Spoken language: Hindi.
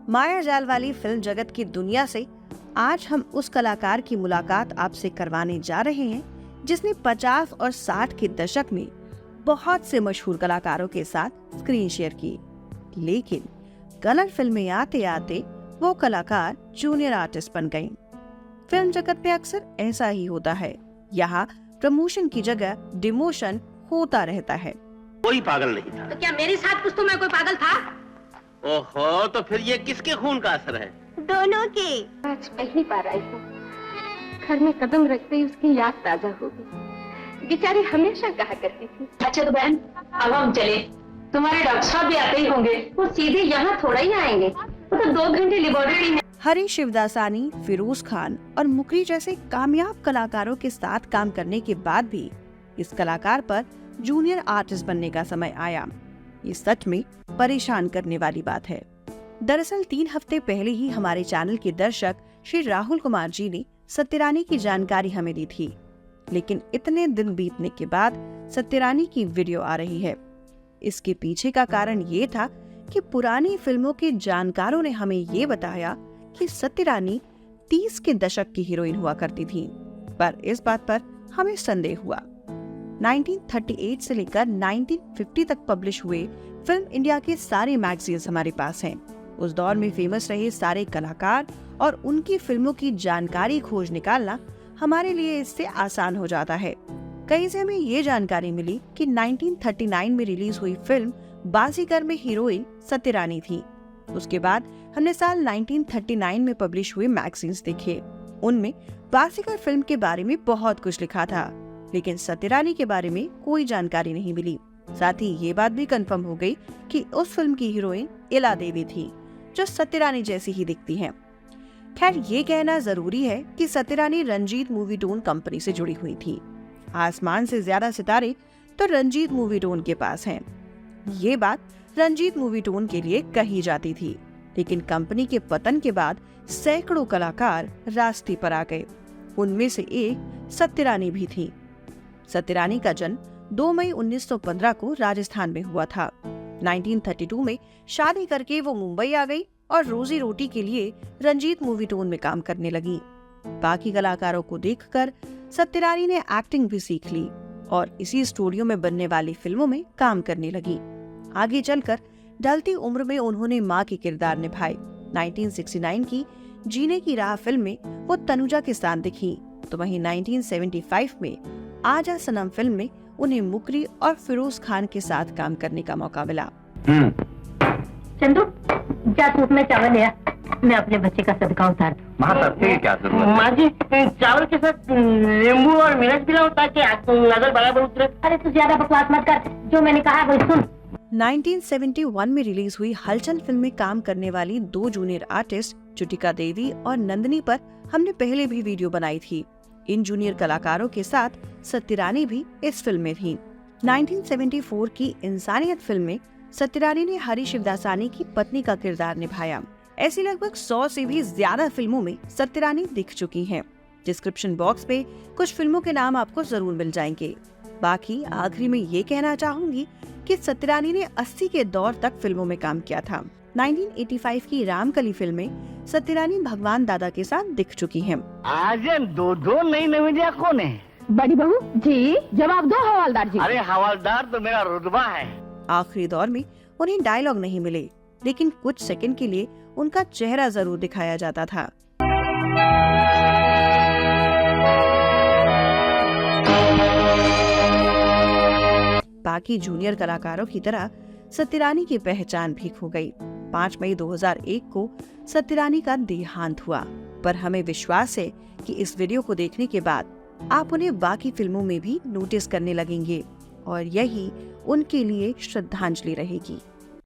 माया जाल वाली फिल्म जगत की दुनिया से आज हम उस कलाकार की मुलाकात आपसे करवाने जा रहे हैं जिसने 50 और 60 के दशक में बहुत से मशहूर कलाकारों के साथ स्क्रीन शेयर की। लेकिन कलर फिल्में आते आते वो कलाकार जूनियर आर्टिस्ट बन गईं। फिल्म जगत में अक्सर ऐसा ही होता है। यहाँ प्रमोशन की जगह डिमोशन होता रहता है। कोई पागल नहीं था। तो क्या मेरे साथ कुछ में कोई पागल था? ओहो, तो फिर ये किसके खून का असर है? दोनों के। आज पहली बार आई हूँ। घर में कदम रखते ही उसकी याद ताजा हो गई। बेचारी हमेशा कहा करती थी, अच्छा तो बहन अब हम चले। तुम्हारे डॉक्टर साहब भी आते ही होंगे। वो सीधे यहाँ थोड़ा ही आएंगे, वो तो 2 घंटे लेबोरेटरी में। हरी शिवदासानी, फिरोज खान और मुकरी जैसे कामयाब कलाकारों के साथ काम करने के बाद भी इस कलाकार पर जूनियर आर्टिस्ट बनने का समय आया। ये सच में परेशान करने वाली बात है। दरअसल 3 हफ्ते पहले ही हमारे चैनल के दर्शक श्री राहुल कुमार जी ने सत्यरानी की जानकारी हमें दी थी, लेकिन इतने दिन बीतने के बाद सत्यरानी की वीडियो आ रही है। इसके पीछे का कारण ये था कि पुरानी फिल्मों के जानकारों ने हमें ये बताया कि सत्यरानी 30 के दशक की हीरोइन हुआ करती थी, पर इस बात पर हमें संदेह हुआ। 1938 से लेकर 1950 तक पब्लिश हुए फिल्म इंडिया के सारे मैगजीन्स हमारे पास हैं। उस दौर में फेमस रहे सारे कलाकार और उनकी फिल्मों की जानकारी खोज निकालना हमारे लिए इससे आसान हो जाता है। कहीं से हमें ये जानकारी मिली कि 1939 में रिलीज हुई फिल्म बाजीगर में हीरोइन सत्यरानी थी। उसके बाद हमने साल 1939 में पब्लिश हुए मैगजीन्स देखे। उनमें बाजीगर फिल्म के बारे में बहुत कुछ लिखा था, लेकिन सत्यरानी के बारे में कोई जानकारी नहीं मिली। साथ ही ये बात भी कंफर्म हो गई कि उस फिल्म की हीरोइन इला देवी थी, जो सत्यरानी जैसी ही दिखती हैं। खैर, ये कहना जरूरी है कि सत्यरानी रंजीत मूवी टोन कंपनी से जुड़ी हुई थी। आसमान से ज्यादा सितारे तो रंजीत मूवी टोन के पास हैं। ये बात रंजीत मूवी टोन के लिए कही जाती थी, लेकिन कंपनी के पतन के बाद सैकड़ों कलाकार रास्ते पर आ गए। उनमें से एक सत्यरानी भी थी। सत्यरानी का जन्म 2 मई 1915 को राजस्थान में हुआ था। 1932 में शादी करके वो मुंबई आ गई और रोजी रोटी के लिए रंजीत मूवी टोन में काम करने लगी। बाकी कलाकारों को देखकर सत्यरानी ने एक्टिंग भी सीख ली और इसी स्टूडियो में बनने वाली फिल्मों में काम करने लगी। आगे चलकर ढलती उम्र में उन्होंने माँ के किरदार निभाए। 1969 की जीने की राह फिल्म में वो तनुजा के साथ दिखी, तो वहीं 1975 में आजा सनम फिल्म में उन्हें मुकरी और फिरोज खान के साथ काम करने का मौका मिला। चंदू जा धूप में चावल ले आ, मैं अपने बच्चे का सदका उतार दूं। माँ सबसे की क्या जरूरत है? माँ जी, चावल के साथ नींबू और मिर्च मिलाओ ताकि नजर बराबर उतरे। अरे तू ज्यादा बकवास मत कर, जो मैंने कहा वो सुन। 1971 में रिलीज हुई हलचल फिल्म में काम करने वाली 2 जूनियर आर्टिस्ट चुटिका देवी और नंदनी पर हमने पहले भी वीडियो बनाई थी। इन जूनियर कलाकारों के साथ सत्यरानी भी इस फिल्म में थी। 1974 की इंसानियत फिल्म में सत्यरानी ने हरी शिवदासानी की पत्नी का किरदार निभाया। ऐसी लगभग 100 से भी ज्यादा फिल्मों में सत्यरानी दिख चुकी हैं। डिस्क्रिप्शन बॉक्स पे कुछ फिल्मों के नाम आपको जरूर मिल जाएंगे। बाकी आखिरी में ये कहना चाहूंगी कि सत्यरानी ने 80 के दौर तक फिल्मों में काम किया था। 1985 की रामकली फिल्म में सत्यरानी भगवान दादा के साथ दिख चुकी हैं। आज 2 नई नवीनिया कौन है? बड़ी बहू जी, जवाब दो हवालदार जी। अरे हवालदार तो मेरा रुतबा है। आखिरी दौर में उन्हें डायलॉग नहीं मिले, लेकिन कुछ सेकंड के लिए उनका चेहरा जरूर दिखाया जाता था। बाकी जूनियर कलाकारों की तरह सत्यरानी की पहचान भी खो गई। 5 मई 2001 को सत्यरानी का देहांत हुआ, पर हमें विश्वास है कि इस वीडियो को देखने के बाद आप उन्हें बाकी फिल्मों में भी नोटिस करने लगेंगे और यही उनके लिए श्रद्धांजलि रहेगी।